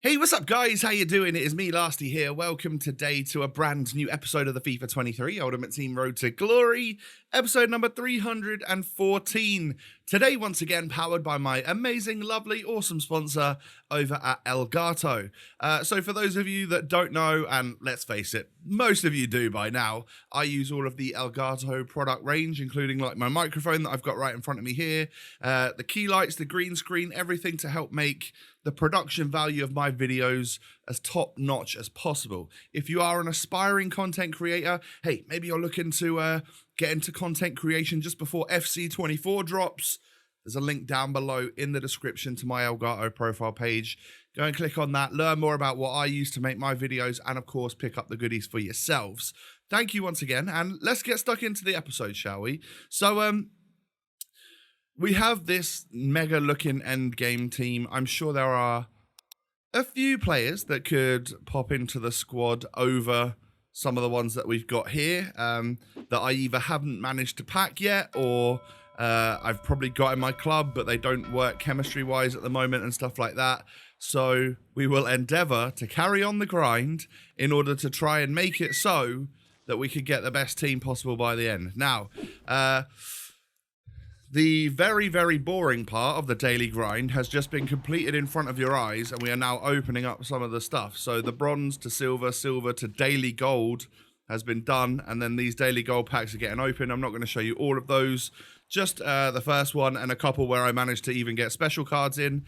Hey, what's up, guys? How you doing? It is me, Lasty, here. Welcome today to a brand new episode of the FIFA 23 Ultimate Team Road to Glory, episode number 314. Today, once again, powered by my amazing, lovely, awesome sponsor over at Elgato. So for those of you that don't know, and let's face it, most of you do by now, I use all of the Elgato product range, including like my microphone that I've got right in front of me here, the key lights, the green screen, everything to help make the production value of my videos as top-notch as possible. If you are an aspiring content creator, hey, maybe you're looking to get into content creation just before FC24 drops, there's a link down below in the description to my Elgato profile page. Go and click on that, learn more about what I use to make my videos, and of course, pick up the goodies for yourselves. Thank you once again, and let's get stuck into the episode, shall we? So, we have this mega looking end game team. I'm sure there are a few players that could pop into the squad over some of the ones that we've got here that I either haven't managed to pack yet or I've probably got in my club, but they don't work chemistry wise at the moment and stuff like that. So we will endeavor to carry on the grind in order to try and make it so that we could get the best team possible by the end. Now, the very, very boring part of the daily grind has just been completed in front of your eyes, and we are now opening up some of the stuff. So the bronze to silver, silver to daily gold has been done, and then these daily gold packs are getting open. I'm not going to show you all of those, just the first one and a couple where I managed to even get special cards in,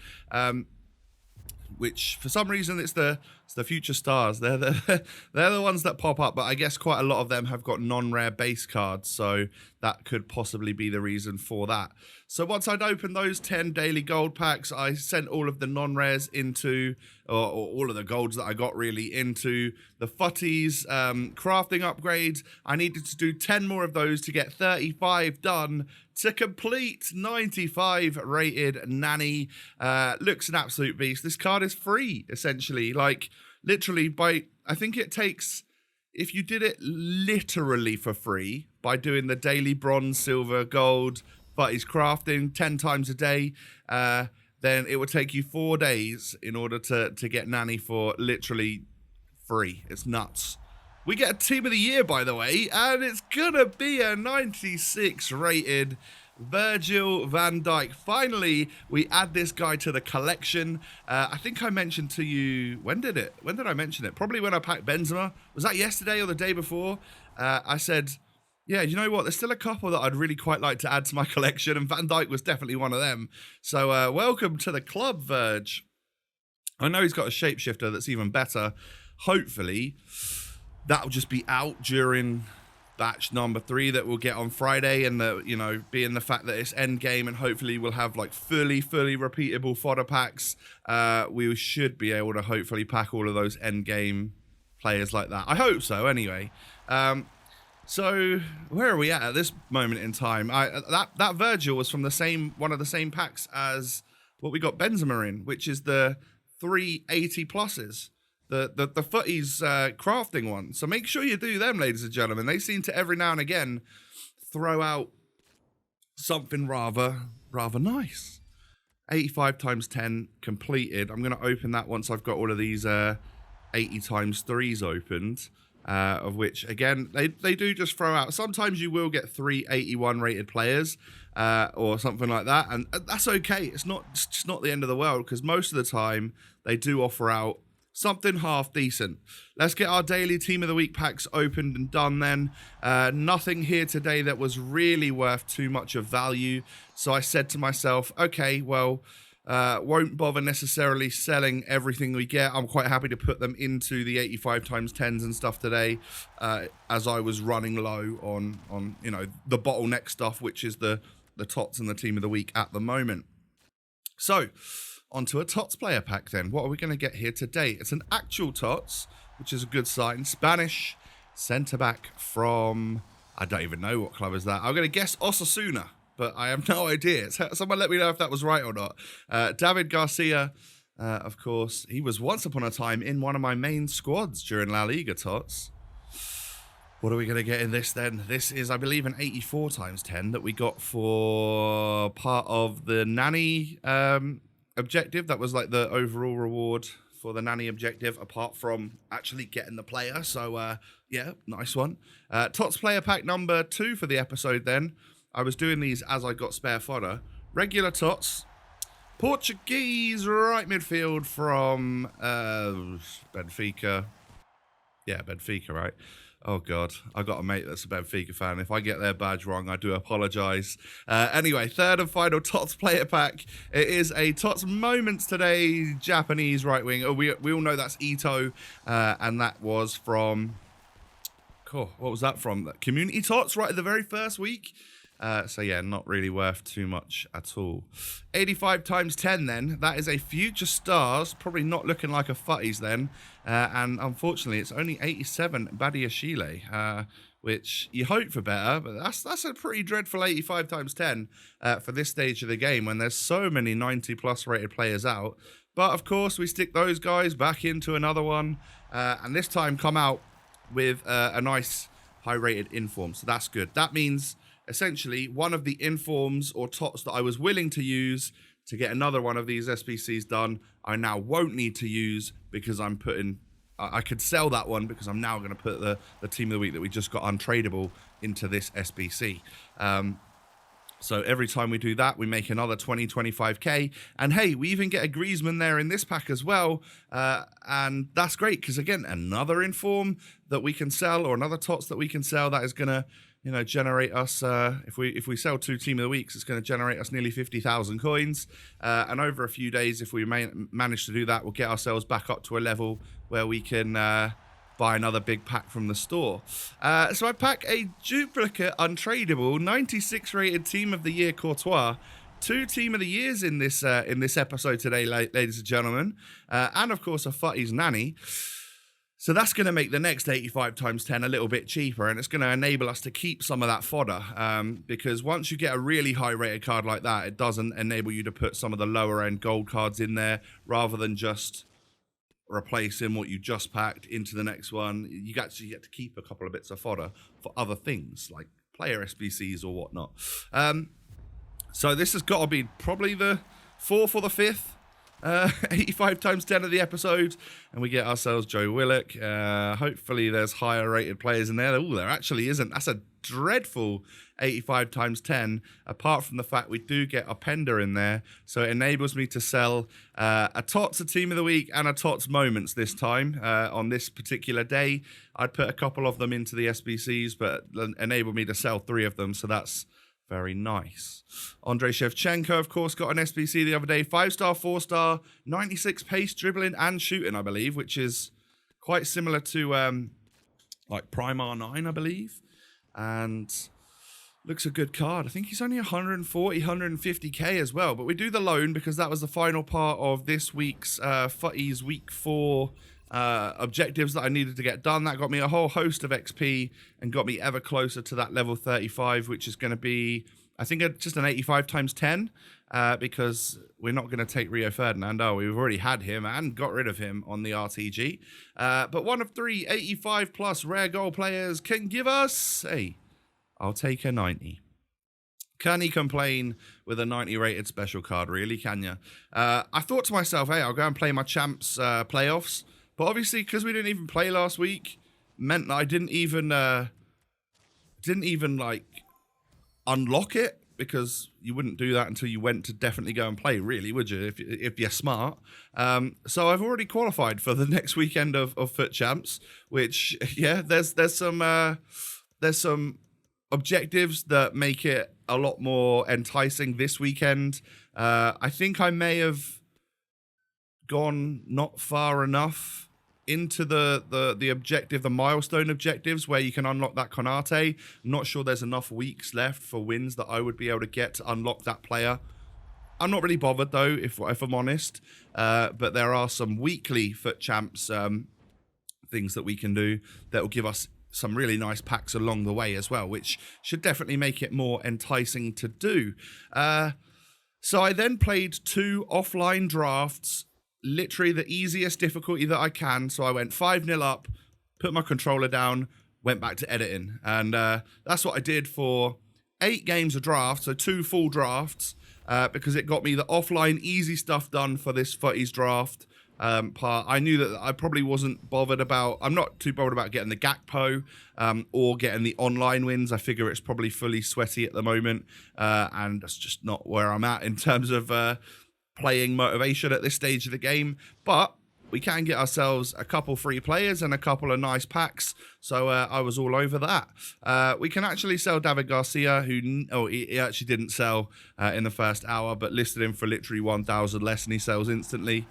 which for some reason it's the future stars. They're the ones that pop up, but I guess quite a lot of them have got non-rare base cards, so that could possibly be the reason for that. So once I'd opened those 10 daily gold packs, I sent all of the non-rares into, or all of the golds that I got really, into the FUT's crafting upgrades. I needed to do 10 more of those to get 35 done to complete 95 rated Nanny. Looks an absolute beast. This card is free, essentially. Like, literally, I think it takes, if you did it literally for free, by doing the daily bronze, silver, gold, FUT's crafting 10 times a day, then it would take you 4 days in order to get Nanny for literally free. It's nuts. We get a team of the year, by the way, and it's gonna be a 96 rated Virgil van Dijk. Finally, we add this guy to the collection. I think I mentioned to you, when did I mention it? Probably when I packed Benzema. Was that yesterday or the day before? I said, yeah, you know what? There's still a couple that I'd really quite like to add to my collection, and Van Dijk was definitely one of them. So welcome to the club, Virg. I know he's got a shapeshifter that's even better. Hopefully, that'll just be out during batch number 3 that we'll get on Friday, and being the fact that it's end game, and hopefully we'll have like fully repeatable fodder packs. We should be able to hopefully pack all of those end game players like that. I hope so. Anyway, so where are we at this moment in time? That Virgil was from one of the same packs as what we got Benzema in, which is the 380 pluses. The FUT's crafting one. So make sure you do them, ladies and gentlemen. They seem to every now and again throw out something rather nice. 85 times 10 completed. I'm going to open that once I've got all of these 80 times 3s opened, of which, again, they do just throw out. Sometimes you will get 381 rated players or something like that, and that's okay. It's just not the end of the world, because most of the time they do offer out something half decent. Let's get our daily team of the week packs opened and done then. Nothing here today that was really worth too much of value. So I said to myself, okay, well, won't bother necessarily selling everything we get. I'm quite happy to put them into the 85 times 10s and stuff today, as I was running low on the bottleneck stuff, which is the TOTS and the team of the week at the moment. So, onto a TOTS player pack then. What are we going to get here today? It's an actual TOTS, which is a good sign. Spanish centre-back from, I don't even know what club is that. I'm going to guess Osasuna, but I have no idea. Someone let me know if that was right or not. David Garcia, of course, he was once upon a time in one of my main squads during La Liga TOTS. What are we going to get in this then? This is, I believe, an 84 times 10 that we got for part of the Nanny objective. That was like the overall reward for the nanny objective, apart from actually getting the player. So, yeah, nice one. TOTS player pack number 2 for the episode then. I was doing these as I got spare fodder. Regular TOTS. Portuguese right midfield from Benfica. Yeah, Benfica, right? Oh, God. I got a mate that's a Benfica fan. If I get their badge wrong, I do apologise. Anyway, third and final TOTS player pack. It is a TOTS Moments Today Japanese right wing. Oh, we all know that's Ito, and that was from... Cool. What was that from? Community TOTS right at the very first week. So yeah, not really worth too much at all. 85 times 10 then. That is a Future Stars. Probably not looking like a Futties then. And unfortunately, it's only 87 Badiashile, which you hope for better. But that's a pretty dreadful 85 times 10 for this stage of the game when there's so many 90-plus rated players out. But of course, we stick those guys back into another one. And this time come out with a nice high-rated inform. So that's good. That means... essentially, one of the informs or TOTS that I was willing to use to get another one of these SBCs done, I now won't need to use because I'm putting... I could sell that one because I'm now going to put the team of the week that we just got untradeable into this SBC. So every time we do that, we make another 20, 25k. And hey, we even get a Griezmann there in this pack as well. And that's great because, again, another inform that we can sell or another TOTS that we can sell that is going to... generate us, if we sell 2 team of the weeks, it's going to generate us nearly 50,000 coins. And over a few days, if we manage to do that, we'll get ourselves back up to a level where we can buy another big pack from the store. So I pack a duplicate, untradeable, 96 rated team of the year Courtois. 2 team of the years in this episode today, ladies and gentlemen. And of course, a Futties nanny. So that's going to make the next 85 times 10 a little bit cheaper, and it's going to enable us to keep some of that fodder, because once you get a really high-rated card like that, it doesn't enable you to put some of the lower-end gold cards in there, rather than just replacing what you just packed into the next one. You actually get to keep a couple of bits of fodder for other things, like player SBCs or whatnot. So this has got to be probably the 4th or the 5th. 85 times 10 of the episode, and we get ourselves Joe Willock. Hopefully there's higher rated players in there. Oh, there actually isn't. That's a dreadful 85 times 10, apart from the fact we do get a Pender in there, so it enables me to sell a TOTS, a team of the week, and a TOTS moments this time on this particular day. I'd put a couple of them into the SBCs, but enable me to sell 3 of them, so that's very nice. Andrei Shevchenko, of course, got an SBC the other day. 5-star, 4-star, 96 pace, dribbling, and shooting, I believe, which is quite similar to like Prime R9, I believe. And looks a good card. I think he's only 140, 150k as well. But we do the loan because that was the final part of this week's Futties Week 4 objectives that I needed to get done. That got me a whole host of XP and got me ever closer to that level 35, which is going to be, I think, just an 85 times 10, because we're not going to take Rio Ferdinand. Oh, we've already had him and got rid of him on the RTG. But one of 3 85 plus rare goal players can give us, hey, I'll take a 90. Can he complain with a 90 rated special card, really, can you? I thought to myself, hey, I'll go and play my Champs playoffs. But obviously, because we didn't even play last week, meant that I didn't even like unlock it, because you wouldn't do that until you went to definitely go and play, really, would you? If you're smart. So I've already qualified for the next weekend of FUT Champs, which, yeah, there's some objectives that make it a lot more enticing this weekend. I think I may have gone not far enough into the objective, the milestone objectives, where you can unlock that Konate. I'm not sure there's enough weeks left for wins that I would be able to get to unlock that player. I'm not really bothered, though, if I'm honest. But there are some weekly FUT Champs things that we can do that will give us some really nice packs along the way as well, which should definitely make it more enticing to do. So I then played 2 offline drafts, literally the easiest difficulty that I can. So I went 5-0 up, put my controller down, went back to editing. And that's what I did for 8 games of draft, so 2 full drafts, because it got me the offline easy stuff done for this Futties draft, part. I knew that I probably wasn't bothered about, I'm not too bothered about getting the Gakpo or getting the online wins. I figure it's probably fully sweaty at the moment, and that's just not where I'm at in terms of playing motivation at this stage of the game. But we can get ourselves a couple free players and a couple of nice packs, so I was all over that. We can actually sell David Garcia, who he actually didn't sell in the first hour, but listed him for literally 1,000 less, and he sells instantly.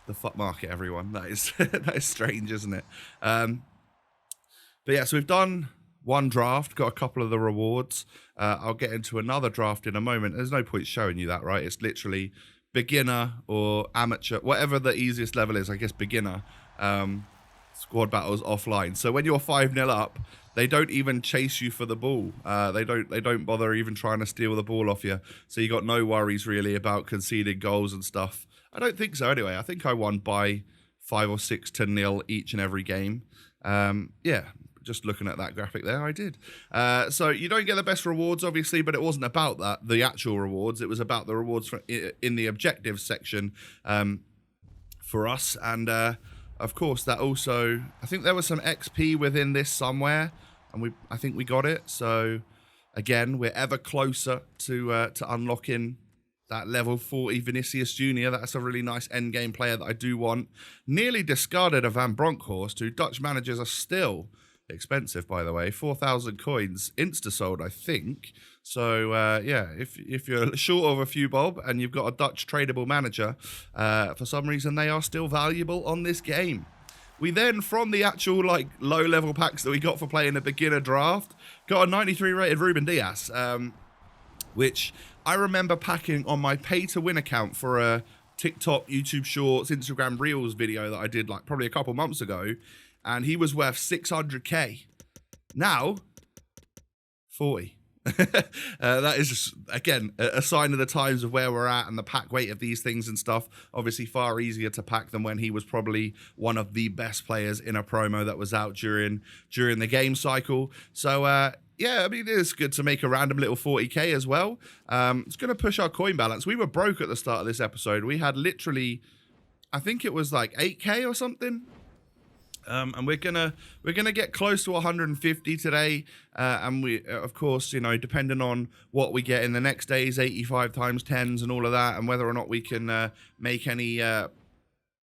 The FUT market, everyone. That is that is strange, isn't it? But yeah, so we've done one draft, got a couple of the rewards. I'll get into another draft in a moment. There's no point showing you that, right? It's literally beginner or amateur, whatever the easiest level is. I guess beginner. Squad battles offline. So when you're 5-0 up, they don't even chase you for the ball. They don't bother even trying to steal the ball off you. So you got no worries really about conceding goals and stuff. I don't think so anyway. I think I won by 5 or 6 to 0 each and every game. Yeah, just looking at that graphic there, I did. So you don't get the best rewards, obviously, but it wasn't about that, the actual rewards. It was about the rewards in the objectives section for us. And of course, that also, I think there was some XP within this somewhere, and I think we got it. So again, we're ever closer to unlocking that level 40 Vinicius Jr. That's a really nice endgame player that I do want. Nearly discarded a Van Bronckhorst, who Dutch managers are still expensive, by the way. 4,000 coins, insta-sold, I think. So, yeah, if you're short of a few bob and you've got a Dutch tradable manager, for some reason they are still valuable on this game. We then, from the actual like low-level packs that we got for playing a beginner draft, got a 93 rated Ruben Dias, which I remember packing on my pay-to-win account for a TikTok, YouTube Shorts, Instagram Reels video that I did like probably a couple months ago, and he was worth 600k. Now, 40. That is, just, again, a sign of the times of where we're at and the pack weight of these things and stuff. Obviously, far easier to pack than when he was probably one of the best players in a promo that was out during the game cycle. So, yeah, I mean, it's good to make a random little 40k as well. It's going to push our coin balance. We were broke at the start of this episode. We had literally, I think it was like 8k or something. And we're gonna get close to 150 today, and we, of course, you know, depending on what we get in the next days, 85 times 10s and all of that, and whether or not we can make any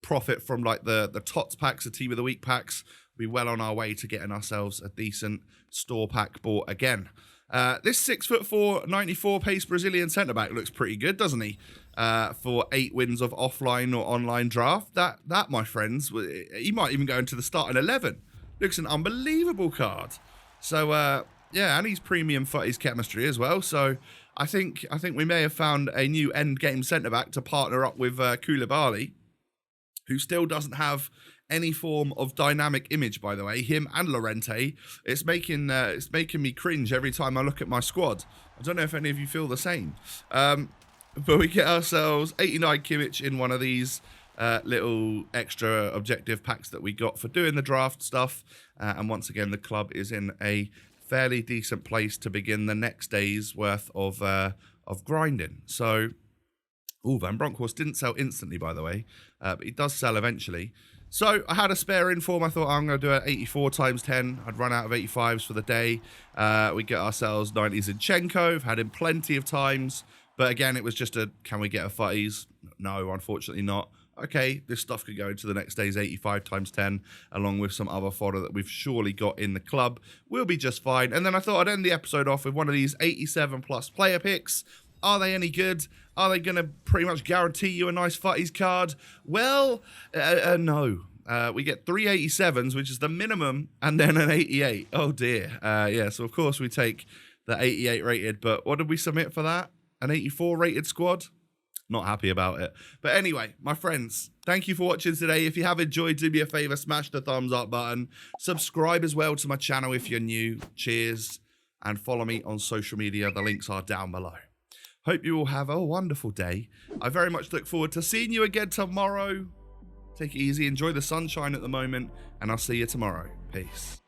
profit from like the TOTS packs, the Team of the Week packs, we'll be well on our way to getting ourselves a decent store pack bought again. This 6'4", 94 pace Brazilian centre back looks pretty good, doesn't he? For 8 wins of offline or online draft. That, my friends, he might even go into the starting 11. Looks an unbelievable card. So, yeah, and he's premium for his chemistry as well. So, I think we may have found a new end game centre back to partner up with Koulibaly, who still doesn't have any form of dynamic image, by the way. Him and Llorente. It's making me cringe every time I look at my squad. I don't know if any of you feel the same. But we get ourselves 89 Kimmich in one of these little extra objective packs that we got for doing the draft stuff. And once again, the club is in a fairly decent place to begin the next day's worth of grinding. So, Van Bronckhorst didn't sell instantly, by the way, but he does sell eventually. So I had a spare inform. I thought I'm going to do it 84 times 10. I'd run out of 85s for the day. We get ourselves 90 Zinchenko. I've had him plenty of times. But again, it was just can we get a futties? No, unfortunately not. Okay, this stuff could go into the next day's 85 times 10, along with some other fodder that we've surely got in the club. We'll be just fine. And then I thought I'd end the episode off with one of these 87 plus player picks. Are they any good? Are they going to pretty much guarantee you a nice futties card? Well, no. We get 3 87s, which is the minimum, and then an 88. Oh, dear. Yeah, so of course we take the 88 rated, but what did we submit for that? An 84 rated squad? Not happy about it. But anyway, my friends, thank you for watching today. If you have enjoyed, do me a favor, smash the thumbs up button. Subscribe as well to my channel if you're new. Cheers. And follow me on social media. The links are down below. Hope you all have a wonderful day. I very much look forward to seeing you again tomorrow. Take it easy. Enjoy the sunshine at the moment. And I'll see you tomorrow. Peace.